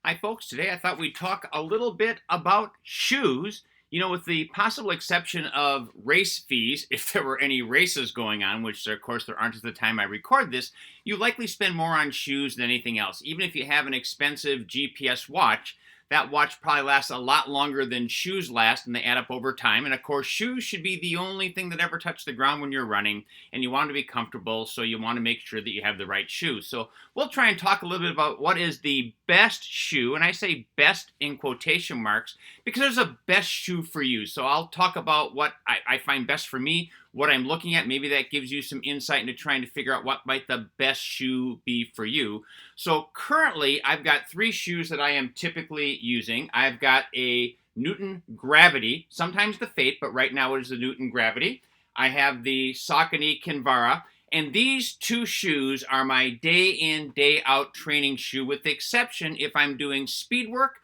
Hi, folks. Today I thought we'd talk a little bit about shoes. With the possible exception of race fees, if there were any races going on, which of course there aren't at the time I record this, you likely spend more on shoes than anything else. Even if you have an expensive GPS watch, that watch probably lasts a lot longer than shoes last, and they add up over time. And of course, shoes should be the only thing that ever touch the ground when you're running, and you want to be comfortable, so you want to make sure that you have the right shoes. So we'll try and talk a little bit about what is the best shoe, and I say best in quotation marks because there's a best shoe for you. So I'll talk about what I find best for me, what I'm looking at. Maybe that gives you some insight into trying to figure out what might the best shoe be for you. So currently, I've got three shoes that I am typically using. I've got a Newton Gravity, sometimes the Fate, but right now it is the Newton Gravity. I have the Saucony Kinvara. And these two shoes are my day in, day out training shoe, with the exception if I'm doing speed work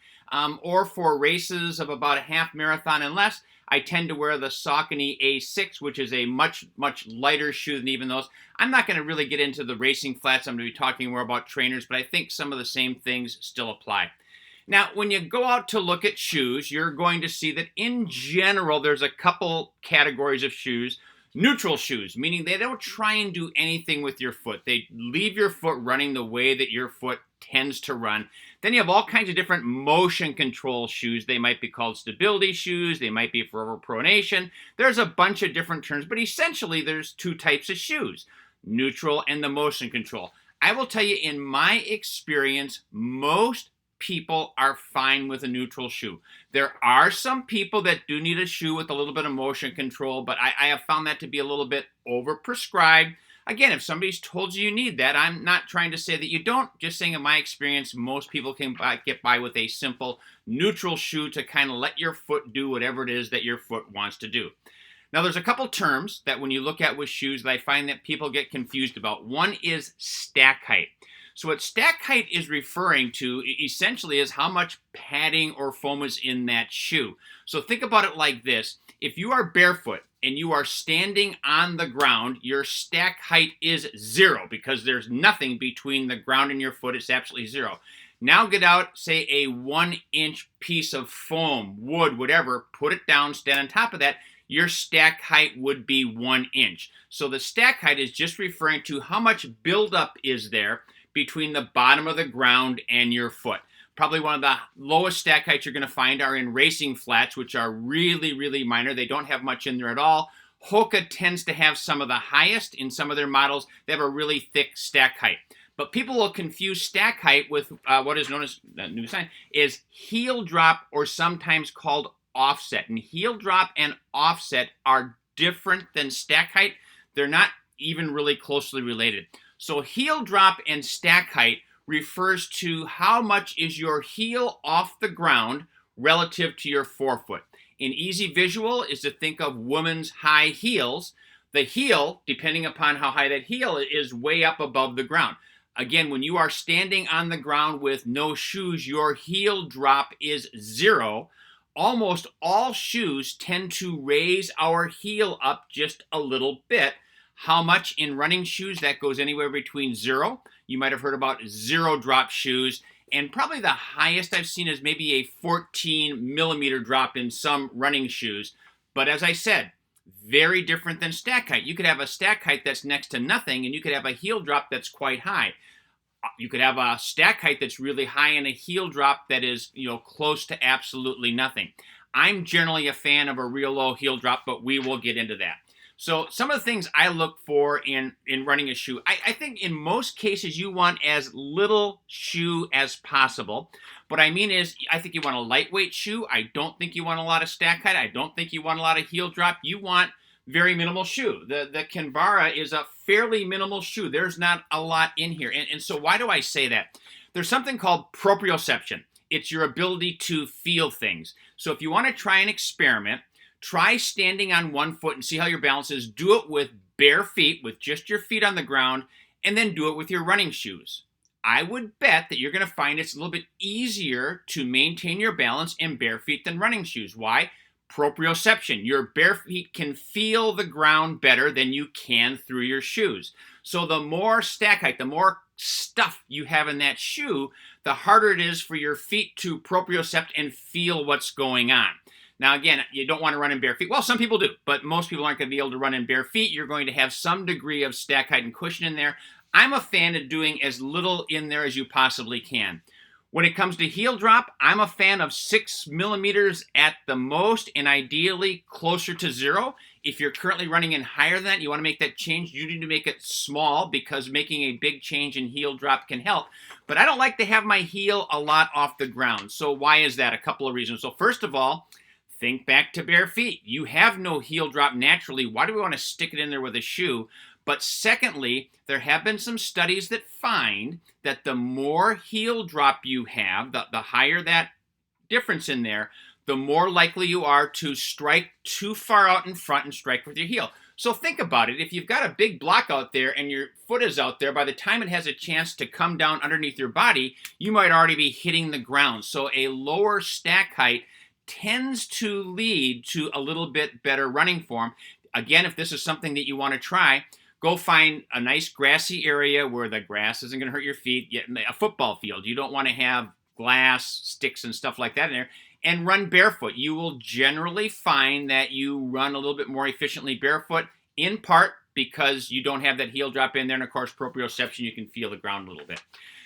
or for races of about a half marathon and less. I tend to wear the Saucony A6, which is a much, much lighter shoe than even those. I'm not going to really get into the racing flats. I'm going to be talking more about trainers, but I think some of the same things still apply. Now, when you go out to look at shoes, you're going to see that in general, there's a couple categories of shoes. Neutral shoes, meaning they don't try and do anything with your foot. They leave your foot running the way that your foot tends to run. Then you have all kinds of different motion control shoes. They might be called stability shoes. They might be for pronation. There's a bunch of different terms, but essentially there's two types of shoes, neutral and the motion control. I will tell you, in my experience, most people are fine with a neutral shoe. There are some people that do need a shoe with a little bit of motion control, but I have found that to be a little bit overprescribed. Again, if somebody's told you you need that, I'm not trying to say that you don't. Just saying, in my experience, most people can get by with a simple neutral shoe to kind of let your foot do whatever it is that your foot wants to do. Now, there's a couple terms that when you look at with shoes that I find that people get confused about. One is stack height. So what stack height is referring to essentially is how much padding or foam is in that shoe. So think about it like this. If you are barefoot and you are standing on the ground, your stack height is 0 because there's nothing between the ground and your foot. It's absolutely 0. Now get out, say, a 1-inch piece of foam, wood, whatever, put it down, stand on top of that. Your stack height would be 1 inch. So the stack height is just referring to how much buildup is there between the bottom of the ground and your foot. Probably one of the lowest stack heights you're going to find are in racing flats, which are really, really minor. They don't have much in there at all. Hoka tends to have some of the highest in some of their models. They have a really thick stack height. But people will confuse stack height with what is known as, the new sign, is heel drop, or sometimes called offset. And heel drop and offset are different than stack height. They're not even really closely related. So heel drop and stack height refers to how much is your heel off the ground relative to your forefoot. An easy visual is to think of women's high heels. The heel, depending upon how high that heel is, way up above the ground. Again, when you are standing on the ground with no shoes, your heel drop is 0. Almost all shoes tend to raise our heel up just a little bit. How much in running shoes? That goes anywhere between 0. You might have heard about 0 drop shoes. And probably the highest I've seen is maybe a 14 millimeter drop in some running shoes. But as I said, very different than stack height. You could have a stack height that's next to nothing, and you could have a heel drop that's quite high. You could have a stack height that's really high and a heel drop that is, close to absolutely nothing. I'm generally a fan of a real low heel drop, but we will get into that. So some of the things I look for in running a shoe, I think in most cases you want as little shoe as possible. What I mean is, I think you want a lightweight shoe. I don't think you want a lot of stack height. I don't think you want a lot of heel drop. You want very minimal shoe. The Kinvara is a fairly minimal shoe. There's not a lot in here. And so why do I say that? There's something called proprioception. It's your ability to feel things. So if you want to try an experiment, try standing on one foot and see how your balance is. Do it with bare feet, with just your feet on the ground, and then do it with your running shoes. I would bet that you're going to find it's a little bit easier to maintain your balance in bare feet than running shoes. Why? Proprioception. Your bare feet can feel the ground better than you can through your shoes. So the more stack height, the more stuff you have in that shoe, the harder it is for your feet to propriocept and feel what's going on. Now, again, you don't want to run in bare feet. Well, some people do, but most people aren't going to be able to run in bare feet. You're going to have some degree of stack height and cushion in there. I'm a fan of doing as little in there as you possibly can. When it comes to heel drop, I'm a fan of 6 millimeters at the most, and ideally closer to 0. If you're currently running in higher than that, you want to make that change, you need to make it small, because making a big change in heel drop can help. But I don't like to have my heel a lot off the ground. So why is that? A couple of reasons. So first of all, think back to bare feet. You have no heel drop naturally. Why do we want to stick it in there with a shoe? But secondly, there have been some studies that find that the more heel drop you have, the higher that difference in there, the more likely you are to strike too far out in front and strike with your heel. So think about it. If you've got a big block out there and your foot is out there, by the time it has a chance to come down underneath your body, you might already be hitting the ground. So a lower stack height tends to lead to a little bit better running form. Again, if this is something that you want to try, go find a nice grassy area where the grass isn't going to hurt your feet. Yet a football field. You don't want to have glass, sticks, and stuff like that in there. And run barefoot. You will generally find that you run a little bit more efficiently barefoot, in part because you don't have that heel drop in there. And of course, proprioception, you can feel the ground a little bit.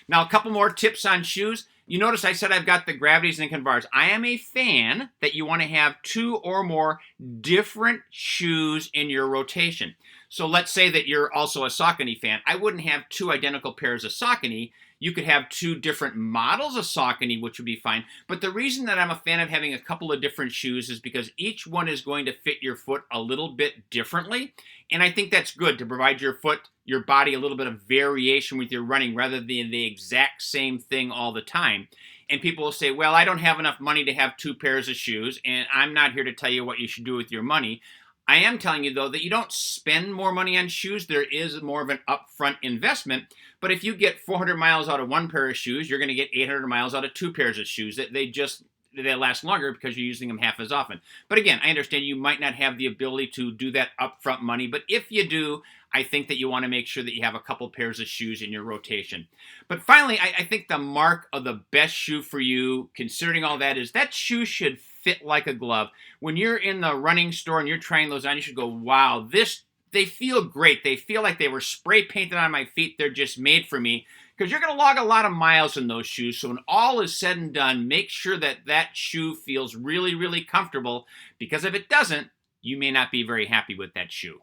Now, a couple more tips on shoes. You notice I said I've got the Gravities and Convars. I am a fan that you want to have 2 or more different shoes in your rotation. So let's say that you're also a Saucony fan. I wouldn't have 2 identical pairs of Saucony. You could have 2 different models of Saucony, which would be fine. But the reason that I'm a fan of having a couple of different shoes is because each one is going to fit your foot a little bit differently. And I think that's good to provide your body a little bit of variation with your running rather than the exact same thing all the time. And people will say, well, I don't have enough money to have 2 pairs of shoes, and I'm not here to tell you what you should do with your money. I am telling you, though, that you don't spend more money on shoes. There is more of an upfront investment. But if you get 400 miles out of 1 pair of shoes, you're going to get 800 miles out of 2 pairs of shoes. They last longer because you're using them half as often. But again, I understand you might not have the ability to do that upfront money. But if you do, I think that you want to make sure that you have a couple pairs of shoes in your rotation. But finally, I think the mark of the best shoe for you, considering all that, is that shoe should fit like a glove. When you're in the running store and you're trying those on, you should go, wow, they feel great. They feel like they were spray painted on my feet. They're just made for me. Because you're going to log a lot of miles in those shoes. So when all is said and done, make sure that that shoe feels really, really comfortable. Because if it doesn't, you may not be very happy with that shoe.